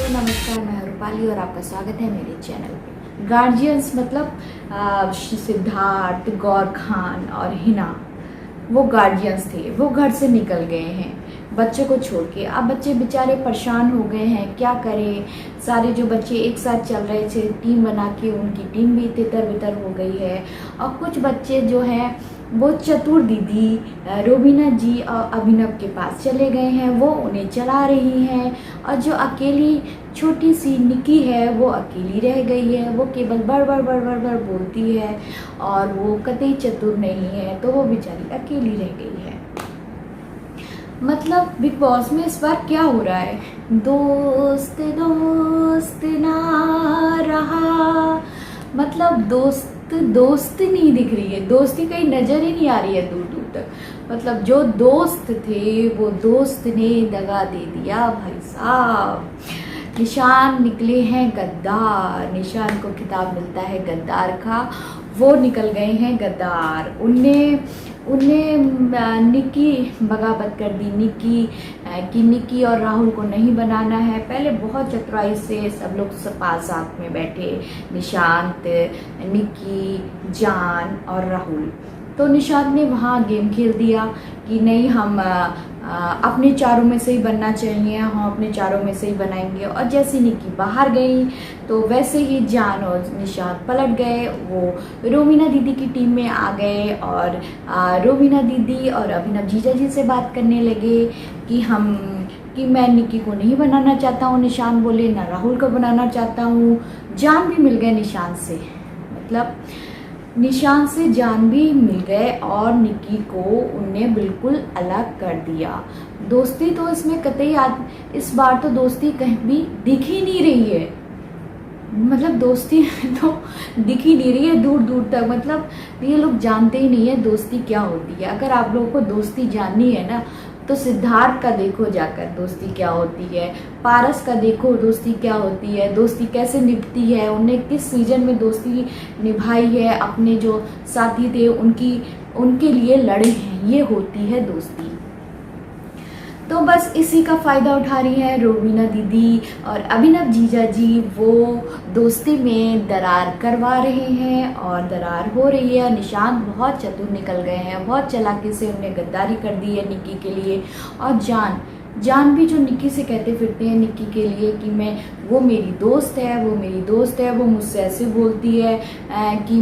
नमस्कार, मैं रूपाली और आपका स्वागत है मेरे चैनल पे। गार्जियंस मतलब सिद्धार्थ, गौर खान और हिना, वो गार्जियंस थे। वो घर से निकल गए हैं बच्चों को छोड़ के। अब बच्चे बेचारे परेशान हो गए हैं, क्या करें। सारे जो बच्चे एक साथ चल रहे थे टीम बना के, उनकी टीम भी तितर बितर हो गई है। और कुछ बच्चे जो हैं वो चतुर दीदी रोबिना जी और अभिनव के पास चले गए हैं, वो उन्हें चला रही हैं। और जो अकेली छोटी सी निकी है वो अकेली रह गई है, वो केवल बड़ बड़ बड़ बड़ बड़ बोलती है और वो कतई चतुर नहीं है, तो वो बेचारी अकेली रह गई है। मतलब बिग बॉस में इस बार क्या हो रहा है, दोस्त दोस्त ना रहा। मतलब दोस्त नहीं दिख रही है, दोस्ती कहीं नजर ही नहीं आ रही है दूर दूर तक। मतलब जो दोस्त थे वो दोस्त ने दगा दे दिया भाई साहब। निशान निकले हैं गद्दार, निशान को खिताब मिलता है गद्दार का। वो निकल गए हैं गद्दार। उनने निक्की बगावत कर दी, निक्की और राहुल को नहीं बनाना है। पहले बहुत चतुराई से सब लोग साथ में बैठे, निशांत, निक्की, जान और राहुल। तो निशांत ने वहाँ गेम खेल दिया कि नहीं, हम अपने चारों में से ही बनना चाहिए, हम अपने चारों में से ही बनाएंगे। और जैसे निक्की बाहर गई तो वैसे ही जान और निशांत पलट गए, वो रोमिना दीदी की टीम में आ गए। और रोमिना दीदी और अभिनव जीजा जी से बात करने लगे कि मैं निक्की को नहीं बनाना चाहता हूँ। निशांत बोले ना राहुल को बनाना चाहता हूँ। जान भी मिल गए निशांत से, मतलब निशान से जान भी मिल गए और निक्की को उनने बिल्कुल अलग कर दिया। दोस्ती तो इसमें कतई इस बार तो दोस्ती कहीं भी दिख ही नहीं रही है। मतलब दोस्ती तो दिख ही नहीं रही है दूर दूर तक। मतलब ये लोग जानते ही नहीं है दोस्ती क्या होती है। अगर आप लोगों को दोस्ती जाननी है ना, तो सिद्धार्थ का देखो जाकर दोस्ती क्या होती है, पारस का देखो दोस्ती क्या होती है, दोस्ती कैसे निभती है, उन्हें किस सीजन में दोस्ती निभाई है, अपने जो साथी थे उनके लिए लड़े हैं, ये होती है दोस्ती। तो बस इसी का फ़ायदा उठा रही है रोमिना दीदी और अभिनव जीजा जी। वो दोस्ती में दरार करवा रहे हैं और दरार हो रही है। निशांत बहुत चतुर निकल गए हैं, बहुत चालाकी से उन्हें गद्दारी कर दी है निक्की के लिए। और जान भी जो निक्की से कहते फिरते हैं निक्की के लिए कि वो मेरी दोस्त है, वो मुझसे ऐसे बोलती है कि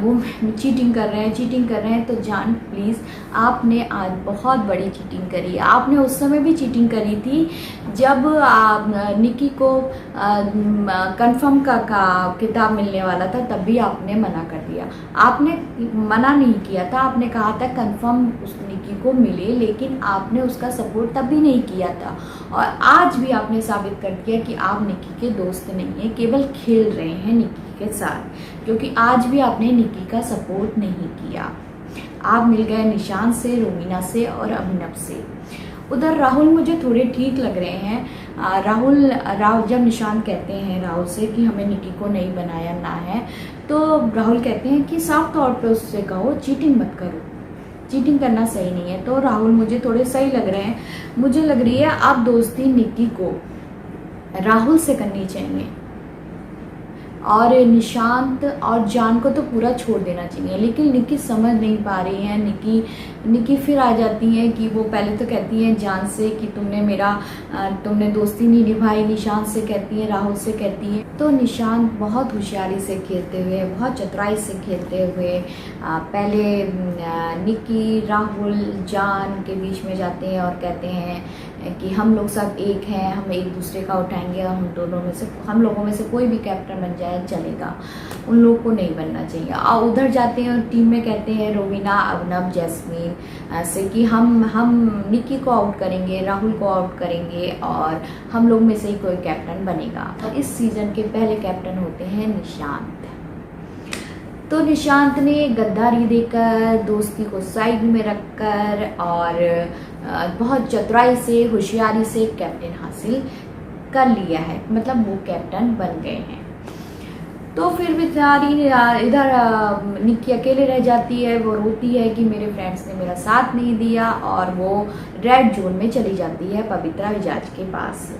वो चीटिंग कर रहे हैं। तो जान प्लीज़, आपने आज बहुत बड़ी चीटिंग करी। आपने उस समय भी चीटिंग करी थी जब निक्की को कंफर्म का किताब मिलने वाला था, तब भी आपने मना कर दिया। आपने मना नहीं किया था, आपने कहा था कंफर्म उस निक्की को मिले, लेकिन आपने उसका सपोर्ट तब भी नहीं किया था। और आज भी आपने साबित कर दिया कि आप निक्की के दोस्त नहीं हैं, केवल खेल रहे हैं निक्की के साथ, क्योंकि आज भी आपने निक्की का सपोर्ट नहीं किया। आप मिल गए निशान से, रोमिना से और अभिनव से। उधर राहुल मुझे थोड़े ठीक लग रहे हैं। राहुल जब निशान कहते हैं राहुल से कि हमें निक्की को नहीं बनाया ना है, तो राहुल कहते हैं कि साफ तौर पे उससे कहो चीटिंग मत करो, चीटिंग करना सही नहीं है। तो राहुल मुझे थोड़े सही लग रहे हैं। मुझे लग रही है अब दोस्ती निक्की को राहुल से करनी चाहिए और निशांत और जान को तो पूरा छोड़ देना चाहिए। लेकिन निक्की समझ नहीं पा रही है। निक्की फिर आ जाती है कि वो पहले तो कहती है जान से कि तुमने दोस्ती नहीं निभाई, निशांत से कहती है, राहुल से कहती है। तो निशांत बहुत होशियारी से खेलते हुए, बहुत चतुराई से खेलते हुए पहले निक्की, राहुल, जान के बीच में जाते हैं और कहते हैं कि हम लोग सब एक हैं, हम एक दूसरे का उठाएंगे और हम लोगों में से कोई भी कैप्टन बन जाए चलेगा, उन लोगों को नहीं बनना चाहिए। और उधर जाते हैं और टीम में कहते हैं रोमिना, अभिनव, जैस्मीन से कि हम निक्की को आउट करेंगे, राहुल को आउट करेंगे और हम लोग में से ही कोई कैप्टन बनेगा। और इस सीजन के पहले कैप्टन होते हैं निशांत। तो निशांत ने गद्दारी देकर, दोस्ती को साइड में रखकर और बहुत चतुराई से, होशियारी से कैप्टन हासिल कर लिया है। मतलब वो कैप्टन बन गए हैं। तो फिर बेचारी इधर निक्की अकेले रह जाती है। वो रोती है कि मेरे फ्रेंड्स ने मेरा साथ नहीं दिया, और वो रेड जोन में चली जाती है पवित्रा इजाज के पास।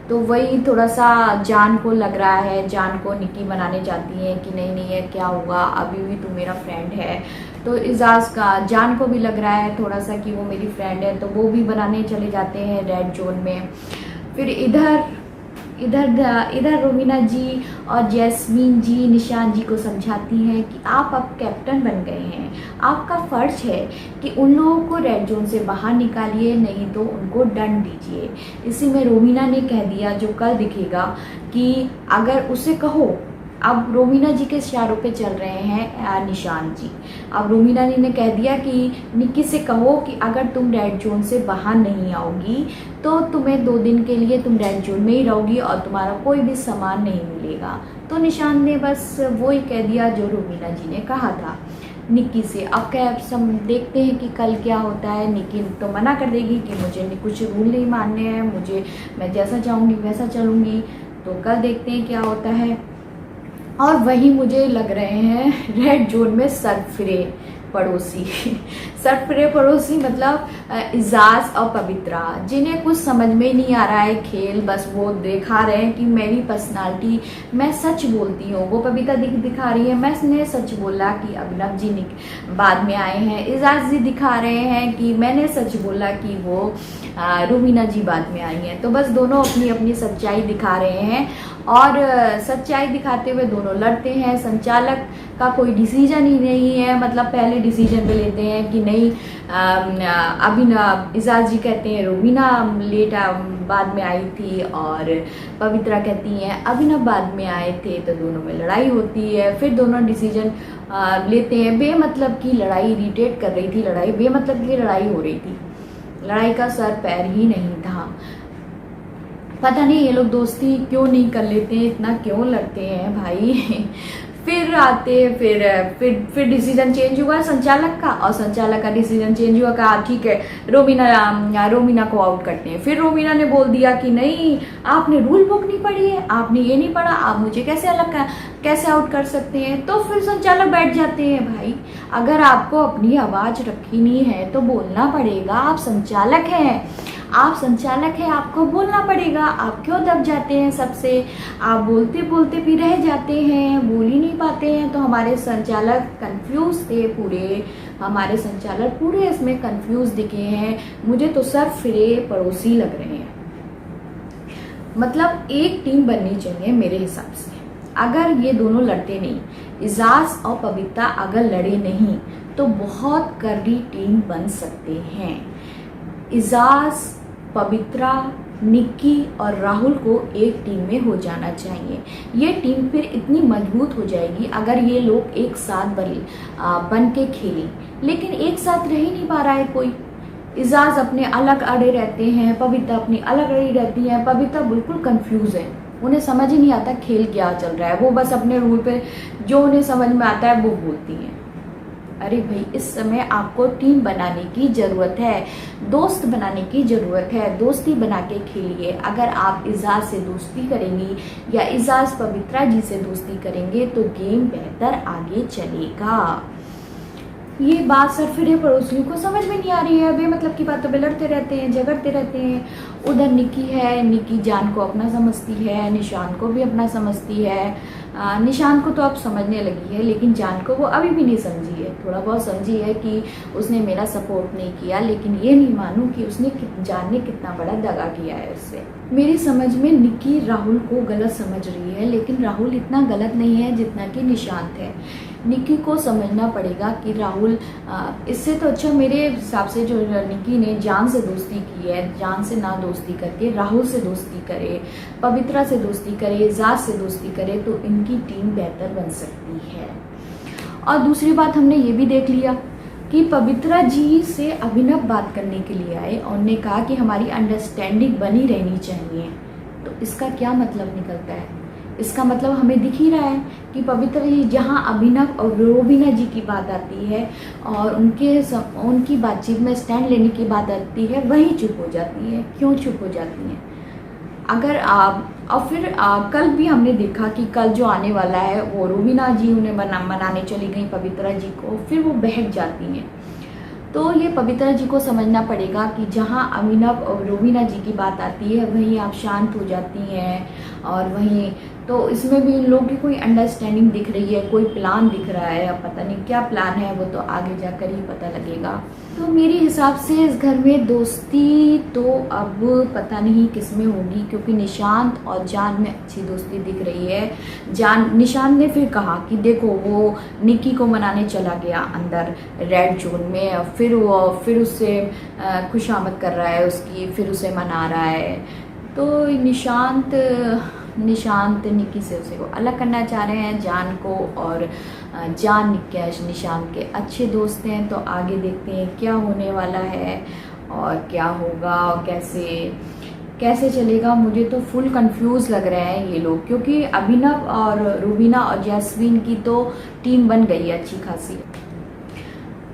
तो वही थोड़ा सा जान को लग रहा है, जान को निक्की बनाने चाहती है कि नहीं नहीं है क्या हुआ, अभी भी तू मेरा फ्रेंड है। तो इजाज का जान को भी लग रहा है थोड़ा सा कि वो मेरी फ्रेंड है, तो वो भी बनाने चले जाते हैं रेड जोन में। फिर इधर इधर इधर रोमिना जी और जैस्मीन जी निशान जी को समझाती हैं कि आप अब कैप्टन बन गए हैं, आपका फ़र्ज है कि उन लोगों को रेड जोन से बाहर निकालिए, नहीं तो उनको दंड दीजिए। इसी में रोमिना ने कह दिया जो कल दिखेगा कि अगर उसे कहो, अब रोमिना जी के इशारों पे चल रहे हैं निशान जी। अब रोमिना ने कह दिया कि निक्की से कहो कि अगर तुम रेड जोन से बाहर नहीं आओगी तो तुम्हें 2 दिन के लिए तुम रेड जोन में ही रहोगी और तुम्हारा कोई भी सामान नहीं मिलेगा। तो निशान ने बस वो ही कह दिया जो रोमिना जी ने कहा था निक्की से। अब क्या देखते हैं कि कल क्या होता है। निक्की तो मना कर देगी कि मुझे कुछ रूल नहीं मानने हैं, मैं जैसा चाहूँगी वैसा चलूँगी। तो कल देखते हैं क्या होता है। और वही मुझे लग रहे हैं रेड जोन में सरफिरे पड़ोसी सरफिरे पड़ोसी मतलब इजाज और पवित्रा, जिन्हें कुछ समझ में नहीं आ रहा है खेल। बस वो दिखा रहे हैं कि मेरी पर्सनालिटी, मैं सच बोलती हूँ। वो पवित्रा दिखा रही है मैंने सच बोला कि अभिनव जी बाद में आए हैं। इजाज जी दिखा रहे हैं कि मैंने सच बोला कि वो रोमिना जी बाद में आई हैं। तो बस दोनों अपनी अपनी सच्चाई दिखा रहे हैं, और सच्चाई दिखाते हुए दोनों लड़ते हैं। संचालक का कोई डिसीजन ही नहीं है, मतलब पहले डिसीजन पे लेते हैं कि नहीं, अभी ना इजाज जी कहते हैं रोमिना लेट बाद में आई थी, और पवित्रा कहती हैं अभिनव बाद में आए थे। तो दोनों में लड़ाई होती है। फिर दोनों डिसीजन लेते हैं। बेमतलब की लड़ाई इरिटेट कर रही थी, लड़ाई बेमतलब की लड़ाई हो रही थी, लड़ाई का सर पैर ही नहीं था। पता नहीं ये लोग दोस्ती क्यों नहीं कर लेते हैं, इतना क्यों लड़ते हैं भाई। फिर आते फिर डिसीजन चेंज हुआ संचालक का, और संचालक का डिसीजन चेंज हुआ, कहा ठीक है रोमिना को आउट करते हैं। फिर रोमिना ने बोल दिया कि नहीं, आपने रूल बुक नहीं पढ़ी है, आपने ये नहीं पढ़ा, आप मुझे कैसे आउट कर सकते हैं। तो फिर संचालक बैठ जाते हैं। भाई अगर आपको अपनी आवाज़ रखनी है तो बोलना पड़ेगा, आप संचालक हैं, आपको बोलना पड़ेगा। आप क्यों दब जाते हैं सबसे, आप बोलते बोलते भी रह जाते हैं, बोल ही नहीं पाते हैं। तो हमारे संचालक कंफ्यूज थे हमारे संचालक पूरे इसमें कंफ्यूज दिखे हैं। मुझे तो सर फिरे पड़ोसी लग रहे हैं। मतलब एक टीम बननी चाहिए मेरे हिसाब से। अगर ये दोनों लड़ते नहीं, इजाज और पवित्रा अगर लड़े नहीं, तो बहुत करड़ी टीम बन सकते हैं। इजाज, पवित्रा, निक्की और राहुल को एक टीम में हो जाना चाहिए। ये टीम फिर इतनी मजबूत हो जाएगी अगर ये लोग एक साथ बन के खेलें। लेकिन एक साथ रह ही नहीं पा रहा है कोई। इजाज अपने अलग अड़े रहते हैं, पवित्रा अपनी अलग अड़ी रहती है। पवित्रा बिल्कुल कंफ्यूज है, उन्हें समझ ही नहीं आता खेल क्या चल रहा है। वो बस अपने रूल पे जो उन्हें समझ में आता है वो बोलती हैं। अरे भाई, इस समय आपको टीम बनाने की ज़रूरत है, दोस्त बनाने की ज़रूरत है। दोस्ती बना के खेलिए। अगर आप इजाज से दोस्ती करेंगी या इजाज पवित्रा जी से दोस्ती करेंगे तो गेम बेहतर आगे चलेगा। ये बात सरफिरे पड़ोसियों को समझ में नहीं आ रही है। बेमतलब की बातों पे लड़ते रहते हैं, झगड़ते रहते हैं। उधर निक्की है, निक्की जान को अपना समझती है, निशान को भी अपना समझती है। निशान को तो अब समझने लगी है, लेकिन जान को वो अभी भी नहीं समझी है। थोड़ा बहुत समझी है कि उसने मेरा सपोर्ट नहीं किया, लेकिन ये नहीं मानूं कि उसने जान ने कितना बड़ा दगा किया है उससे। मेरी समझ में निक्की राहुल को गलत समझ रही है, लेकिन राहुल इतना गलत नहीं है जितना कि निशांत है। निक्की को समझना पड़ेगा कि राहुल इससे तो अच्छा मेरे हिसाब से जो निक्की ने जान से दोस्ती की है, जान से ना दोस्ती करके राहुल से दोस्ती करे, पवित्रा से दोस्ती करे, इजाज से दोस्ती करे, तो इनकी टीम बेहतर बन सकती है। और दूसरी बात हमने ये भी देख लिया कि पवित्रा जी से अभिनव बात करने के लिए आए और उन्होंने कहा कि हमारी अंडरस्टैंडिंग बनी रहनी चाहिए। तो इसका क्या मतलब निकलता है? इसका मतलब हमें दिख ही रहा है कि पवित्रा जी जहाँ अभिनव और रोमिना जी की बात आती है और उनकी बातचीत में स्टैंड लेने की बात आती है, वहीं चुप हो जाती है। क्यों चुप हो जाती हैं? अगर आप और फिर कल भी हमने देखा कि कल जो आने वाला है वो रूबीना जी उन्हें मनाने चली गई पवित्रा जी को, फिर वो बहक जाती हैं। तो ये पवित्रा जी को समझना पड़ेगा कि जहाँ अभिनव और रूबीना जी की बात आती है वहीं आप शांत हो जाती हैं, और वहीं तो इसमें भी इन लोगों की कोई अंडरस्टैंडिंग दिख रही है, कोई प्लान दिख रहा है। अब पता नहीं क्या प्लान है, वो तो आगे जाकर ही पता लगेगा। तो मेरे हिसाब से इस घर में दोस्ती तो अब पता नहीं किस में होगी, क्योंकि निशांत और जान में अच्छी दोस्ती दिख रही है। निशांत ने फिर कहा कि देखो वो निक्की को मनाने चला गया अंदर रेड जोन में, फिर उससे खुशामद कर रहा है उसकी, फिर उसे मना रहा है। तो निशांत निक्की से उसे को अलग करना चाह रहे हैं, जान को, और जान निशांत के अच्छे दोस्त हैं। तो आगे देखते हैं क्या होने वाला है और क्या होगा और कैसे चलेगा। मुझे तो फुल कंफ्यूज लग रहे हैं ये लोग, क्योंकि अभिनव और रूबीना और जैस्मीन की तो टीम बन गई है अच्छी खासी।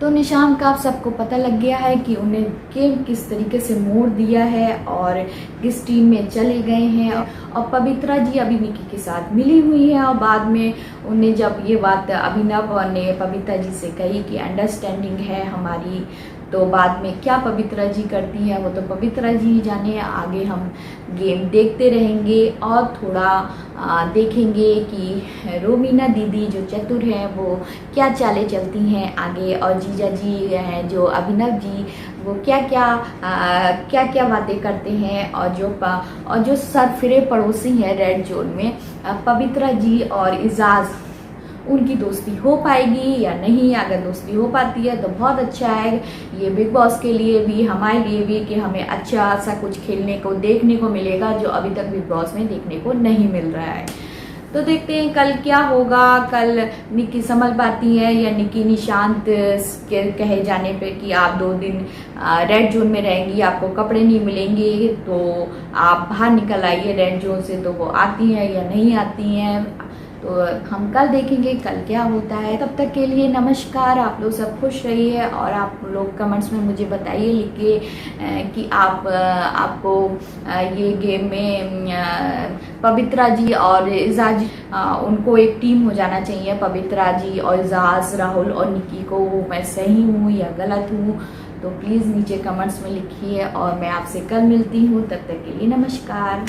तो निशांत का आप सबको पता लग गया है कि उन्हें गेम किस तरीके से मोड़ दिया है और किस टीम में चले गए हैं। और पवित्रा जी अभी निक्की के साथ मिली हुई है, और बाद में उन्हें जब ये बात अभिनव ने पवित्रा जी से कही कि अंडरस्टैंडिंग है हमारी, तो बाद में क्या पवित्रा जी करती हैं वो तो पवित्रा जी ही जाने। आगे हम गेम देखते रहेंगे और थोड़ा देखेंगे कि रूबीना दीदी जो चतुर हैं वो क्या चालें चलती हैं आगे, और जीजा जी हैं जो अभिनव जी वो क्या क्या बातें करते हैं। और जो सरफिरे पड़ोसी हैं रेड जोन में, पवित्रा जी और इजाज़, उनकी दोस्ती हो पाएगी या नहीं। अगर दोस्ती हो पाती है तो बहुत अच्छा है, ये बिग बॉस के लिए भी हमारे लिए भी, कि हमें अच्छा सा कुछ खेलने को देखने को मिलेगा जो अभी तक बिग बॉस में देखने को नहीं मिल रहा है। तो देखते हैं कल क्या होगा। कल निक्की संभल पाती है या निक्की निशांत के कहे जाने पे कि आप 2 दिन रेड जोन में रहेंगी, आपको कपड़े नहीं मिलेंगे तो आप बाहर निकल आइए रेड जोन से, तो वो आती हैं या नहीं आती हैं। तो हम कल देखेंगे कल क्या होता है। तब तक के लिए नमस्कार। आप लोग सब खुश रहिए, और आप लोग कमेंट्स में मुझे बताइए लिख के कि आपको ये गेम में पवित्रा जी और इजाज उनको एक टीम हो जाना चाहिए, पवित्रा जी और इजाज, राहुल और निक्की को, मैं सही हूँ या गलत हूँ। तो प्लीज़ नीचे कमेंट्स में लिखिए, और मैं आपसे कल मिलती हूँ। तब तक के लिए नमस्कार।